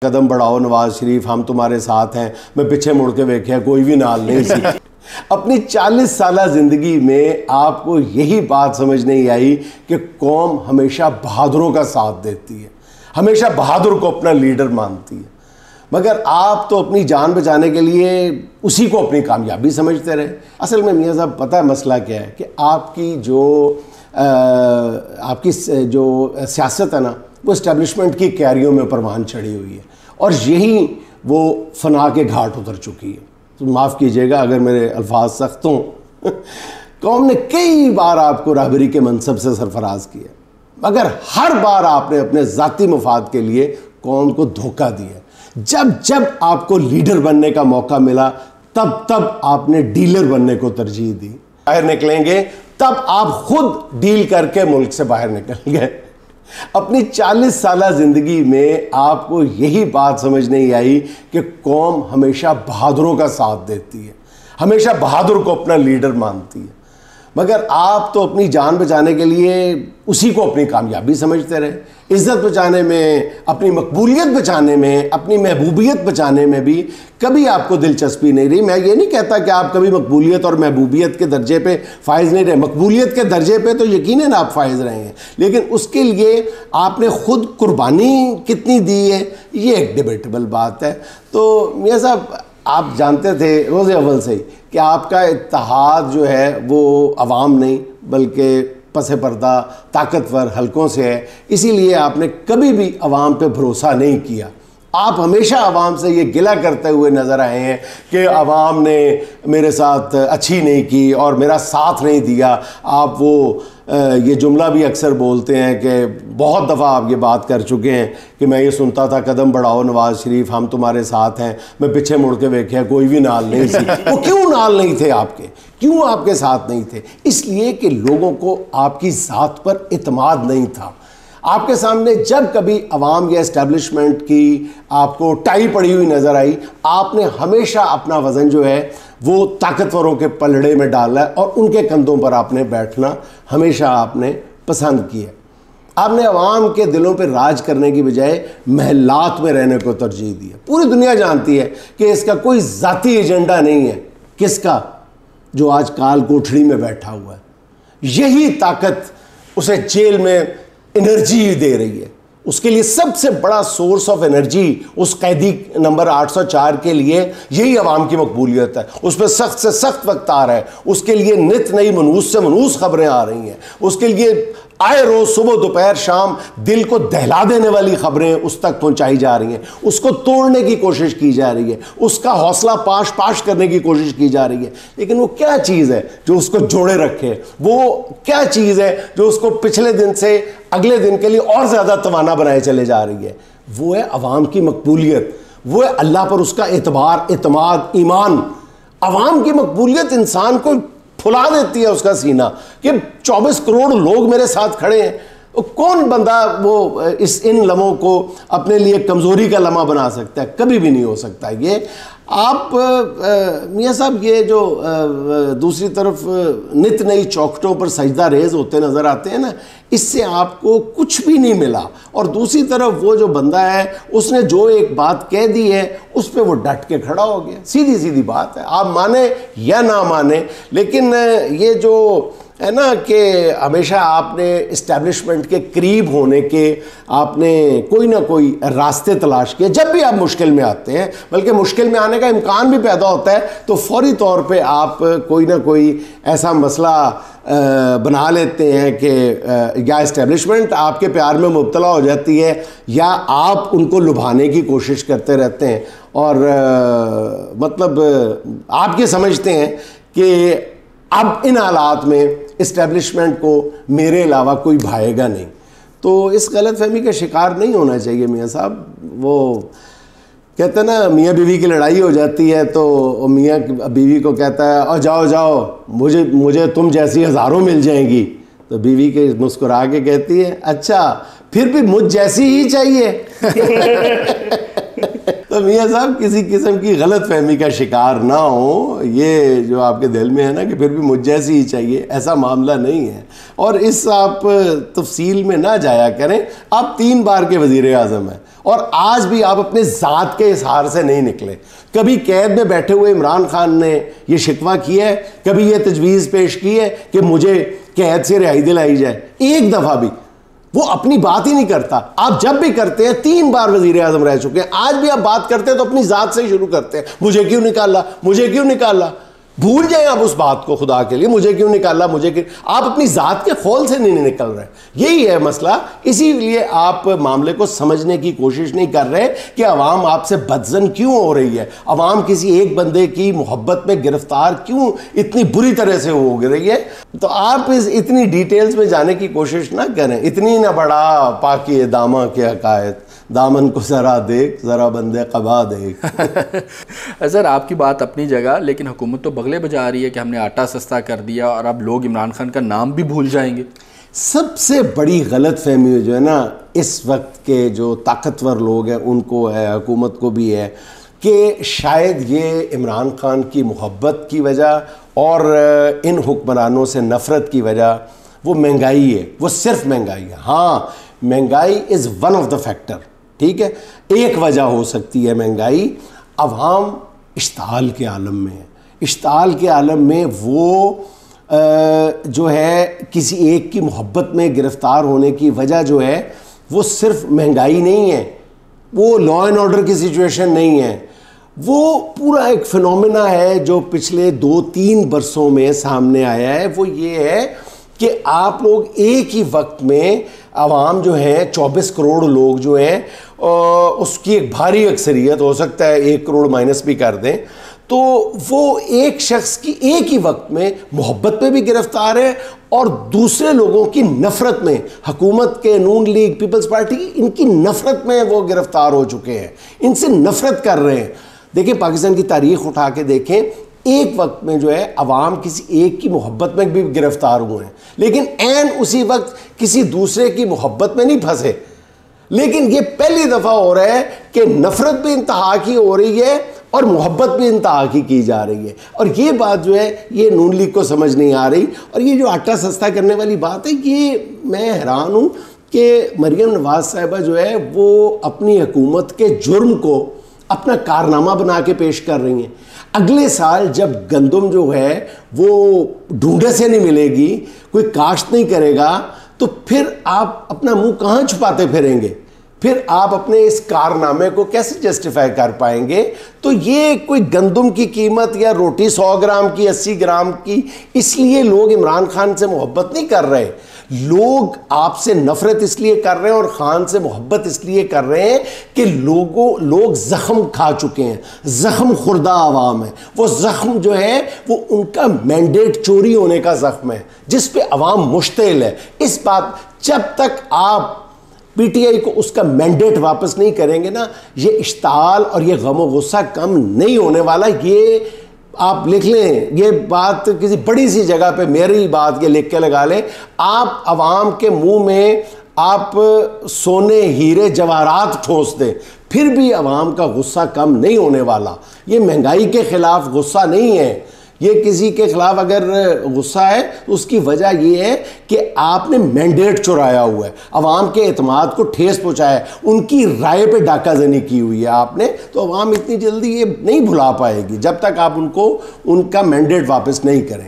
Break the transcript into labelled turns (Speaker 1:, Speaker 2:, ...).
Speaker 1: कदम बढ़ाओ नवाज शरीफ, हम तुम्हारे साथ हैं। मैं पीछे मुड़ के देखा, कोई भी नाल नहीं सी। अपनी 40 साल जिंदगी में आपको यही बात समझ नहीं आई कि कौम हमेशा बहादुरों का साथ देती है, हमेशा बहादुर को अपना लीडर मानती है, मगर आप तो अपनी जान बचाने के लिए उसी को अपनी कामयाबी समझते रहे। असल में मियाँ साहब, पता है मसला क्या है कि आपकी जो सियासत है ना, वो इस्टेब्लिशमेंट की क्यारियों में परवान चढ़ी हुई है और यही वो फना के घाट उतर चुकी है। तो माफ़ कीजिएगा अगर मेरे अल्फाज सख्त हों। कौम ने कई बार आपको राहबरी के मनसब से सरफराज किया, मगर हर बार आपने अपने ज़ाती मफाद के लिए कौम को धोखा दिया। जब जब आपको लीडर बनने का मौका मिला तब तब आपने डीलर बनने को तरजीह दी। बाहर निकलेंगे तब आप खुद डील करके मुल्क से बाहर निकल गए। अपनी 40 साल ज़िंदगी में आपको यही बात समझ नहीं आई कि कौम हमेशा बहादुरों का साथ देती है, हमेशा बहादुर को अपना लीडर मानती है, मगर आप तो अपनी जान बचाने के लिए उसी को अपनी कामयाबी समझते रहे। इज़्ज़त बचाने में, अपनी मकबूलियत बचाने में, अपनी महबूबियत बचाने में भी कभी आपको दिलचस्पी नहीं रही। मैं ये नहीं कहता कि आप कभी मकबूलियत और महबूबियत के दर्जे पे फायज़ नहीं रहे, मकबूलियत के दर्जे पे तो यकीनन आप फायज़ रहे हैं, लेकिन उसके लिए आपने ख़ुद कुर्बानी कितनी दी है, ये एक डिबेटेबल बात है। तो मियाँ साहब, आप जानते थे रोज़े अव्वल से ही कि आपका इत्तेहाद जो है वो अवाम नहीं बल्कि पसे पर्दा ताकतवर हलकों से है, इसीलिए आपने कभी भी अवाम पे भरोसा नहीं किया। आप हमेशा अवाम से ये गिला करते हुए नज़र आए हैं कि अवाम ने मेरे साथ अच्छी नहीं की और मेरा साथ नहीं दिया। आप वो ये जुमला भी अक्सर बोलते हैं कि बहुत दफ़ा आप ये बात कर चुके हैं कि मैं ये सुनता था, कदम बढ़ाओ नवाज शरीफ, हम तुम्हारे साथ हैं। मैं पीछे मुड़ के देखा, कोई भी नाल नहीं सी। वो क्यों नाल नहीं थे आपके, क्यों आपके साथ नहीं थे? इसलिए कि लोगों को आपकी ज़ात पर इत्मीनान नहीं था। आपके सामने जब कभी अवाम या इस्टेब्लिशमेंट की आपको टाई पड़ी हुई नज़र आई, आपने हमेशा अपना वज़न जो है वो ताकतवरों के पलड़े में डाला है और उनके कंधों पर आपने बैठना हमेशा आपने पसंद किया। आपने अवाम के दिलों पर राज करने की बजाय महलात में रहने को तरजीह दी है। पूरी दुनिया जानती है कि इसका कोई ज़ाती एजेंडा नहीं है। किसका? जो आज काल कोठड़ी में बैठा हुआ है। यही ताकत उसे जेल में एनर्जी दे रही है। उसके लिए सबसे बड़ा सोर्स ऑफ एनर्जी उस कैदी नंबर 804 के लिए यही अवाम की मकबूलियत है। उस पर सख्त से सख्त वक्त आ रहा है, उसके लिए नित नई मनूस से मनूस खबरें आ रही हैं, उसके लिए आए रोज़ सुबह दोपहर शाम दिल को दहला देने वाली खबरें उस तक पहुंचाई जा रही हैं, उसको तोड़ने की कोशिश की जा रही है, उसका हौसला पाश करने की कोशिश की जा रही है। लेकिन वो क्या चीज़ है जो उसको जोड़े रखे? वो क्या चीज़ है जो उसको पिछले दिन से अगले दिन के लिए और ज़्यादा तवाना बनाए चले जा रही है? वो है अवाम की मकबूलियत, वो है अल्लाह पर उसका एतबार, एतमाद, ईमान। अवाम की मकबूलियत इंसान को फुला देती है उसका सीना कि 24 करोड़ लोग मेरे साथ खड़े हैं। कौन बंदा वो इन लम्हों को अपने लिए कमज़ोरी का लम्हा बना सकता है? कभी भी नहीं हो सकता ये। आप मियाँ साहब, ये जो दूसरी तरफ नित नई चौखटों पर सजदा रेज होते नज़र आते हैं ना, इससे आपको कुछ भी नहीं मिला। और दूसरी तरफ वो जो बंदा है उसने जो एक बात कह दी है उस पर वो डट के खड़ा हो गया। सीधी सीधी बात है, आप माने या ना माने। लेकिन ये जो है ना कि हमेशा आपने इस्टेब्लिशमेंट के करीब होने के आपने कोई ना कोई रास्ते तलाश किए। जब भी आप मुश्किल में आते हैं, बल्कि मुश्किल में आने का इम्कान भी पैदा होता है, तो फौरी तौर पे आप कोई ना कोई ऐसा मसला बना लेते हैं कि या इस्टेब्लिशमेंट आपके प्यार में मुब्तला हो जाती है या आप उनको लुभाने की कोशिश करते रहते हैं। और मतलब आप ये समझते हैं कि अब इन हालात में इस्टेब्लिशमेंट को मेरे अलावा कोई भाएगा नहीं। तो इस गलतफहमी का शिकार नहीं होना चाहिए मियाँ साहब। वो कहते हैं ना, मियाँ बीवी की लड़ाई हो जाती है तो मियाँ बीवी को कहता है, और जाओ जाओ, मुझे तुम जैसी हज़ारों मिल जाएंगी। तो बीवी के मुस्कुरा के कहती है, अच्छा फिर भी मुझ जैसी ही चाहिए। तो मियाँ साहब, किसी किस्म की गलत फहमी का शिकार ना हो। ये जो आपके दिल में है ना कि फिर भी मुझ जैसी ही चाहिए, ऐसा मामला नहीं है। और इस आप तफसील में ना जाया करें। आप 3 बार के वज़ीर आज़म हैं और आज भी आप अपने ज़ात के इजहार से नहीं निकले। कभी कैद में बैठे हुए इमरान खान ने यह शिकवा किया है, कभी यह तजवीज़ पेश की है कि मुझे कैद से रिहाई दिलाई जाए? एक दफ़ा भी वो अपनी बात ही नहीं करता। आप जब भी करते हैं, 3 बार वज़ीर आज़म रह चुके हैं, आज भी आप बात करते हैं तो अपनी ज़ात से ही शुरू करते हैं, मुझे क्यों निकाला, मुझे क्यों निकाला। भूल जाए आप उस बात को, खुदा के लिए, मुझे क्यों निकाला, मुझे क्यों। आप अपनी ज़ात के खौल से नहीं निकल रहे, यही है मसला। इसीलिए आप मामले को समझने की कोशिश नहीं कर रहे कि अवाम आपसे बदजन क्यों हो रही है, अवाम किसी एक बंदे की मोहब्बत में गिरफ्तार क्यों इतनी बुरी तरह से हो रही है। तो आप इतनी डिटेल्स में जाने की कोशिश ना करें। इतनी ना बड़ा पाकी दामा के हकायत, दामन को ज़रा देख, ज़रा बंदे कबा देख।
Speaker 2: सर आपकी बात अपनी जगह, लेकिन हुकूमत तो बगले बजा रही है कि हमने आटा सस्ता कर दिया और अब लोग इमरान खान का नाम भी भूल जाएंगे।
Speaker 1: सबसे बड़ी गलत फहमी जो है ना इस वक्त के जो ताकतवर लोग हैं उनको है, हुकूमत को भी है, कि शायद ये इमरान खान की मोहब्बत की वजह और इन हुक्मरानों से नफ़रत की वजह वो महंगाई है, वो सिर्फ महंगाई है। हाँ, महंगाई is one of the factor, ठीक है, एक वजह हो सकती है महंगाई। अवाम इश्ताल के आलम में है, इश्ताल के आलम में वो जो है किसी एक की मोहब्बत में गिरफ़्तार होने की वजह जो है वो सिर्फ महंगाई नहीं है, वो लॉ एंड ऑर्डर की सिचुएशन नहीं है, वो पूरा एक फिनोमेना है जो पिछले 2-3 बरसों में सामने आया है। वो ये है कि आप लोग एक ही वक्त में आवाम जो है 24 करोड़ लोग जो हैं उसकी एक भारी अक्सरियत, हो सकता है 1 करोड़ माइनस भी कर दें, तो वो एक शख्स की एक ही वक्त में मोहब्बत पे भी गिरफ्तार है और दूसरे लोगों की नफ़रत में, हुकूमत के, नून लीग, पीपल्स पार्टी की, इनकी नफ़रत में वो गिरफ्तार हो चुके हैं, इनसे नफ़रत कर रहे हैं। देखिए पाकिस्तान की तारीख़ उठा के देखें, एक वक्त में जो है अवाम किसी एक की मोहब्बत में भी गिरफ्तार हुए हैं, लेकिन ऐन उसी वक्त किसी दूसरे की मोहब्बत में नहीं फंसे। लेकिन ये पहली दफ़ा हो रहा है कि नफ़रत भी इंतहा की हो रही है और मोहब्बत भी इंतहा की जा रही है। और ये बात जो है ये नून लीग को समझ नहीं आ रही। और ये जो आटा सस्ता करने वाली बात है, ये मैं हैरान हूँ कि मरियम नवाज साहिबा जो है वो अपनी हुकूमत के जुर्म को अपना कारनामा बना के पेश कर रही हैं। अगले साल जब गंदम जो है वो ढूंढे से नहीं मिलेगी, कोई काश्त नहीं करेगा, तो फिर आप अपना मुंह कहाँ छुपाते फिरेंगे? फिर आप अपने इस कारनामे को कैसे जस्टिफाई कर पाएंगे? तो ये कोई गंदम की कीमत या रोटी 100 ग्राम की, 80 ग्राम की, इसलिए लोग इमरान खान से मोहब्बत नहीं कर रहे। लोग आपसे नफरत इसलिए कर रहे हैं और खान से मोहब्बत इसलिए कर रहे हैं कि लोग जख्म खा चुके हैं, जख्म खुर्दा आवाम है। वो जख्म जो है वो उनका मैंडेट चोरी होने का जख्म है जिस पे अवाम मुश्तिल है। इस बात, जब तक आप पीटीआई को उसका मैंडेट वापस नहीं करेंगे ना, ये इश्ताल और ये गम गुस्सा कम नहीं होने वाला। ये आप लिख लें, ये बात किसी बड़ी सी जगह पे मेरी बात ये लिख के लगा लें। आप अवाम के मुंह में आप सोने, हीरे, जवाहरात ठोस दें, फिर भी अवाम का गुस्सा कम नहीं होने वाला। ये महंगाई के खिलाफ गुस्सा नहीं है, ये किसी के खिलाफ अगर गुस्सा है तो उसकी वजह ये है कि आपने मैंडेट चुराया हुआ है, अवाम के एतमाद को ठेस पहुंचाया है, उनकी राय पे डाकाजनी की हुई है आपने। तो अवाम इतनी जल्दी ये नहीं भुला पाएगी जब तक आप उनको उनका मैंडेट वापस नहीं करें।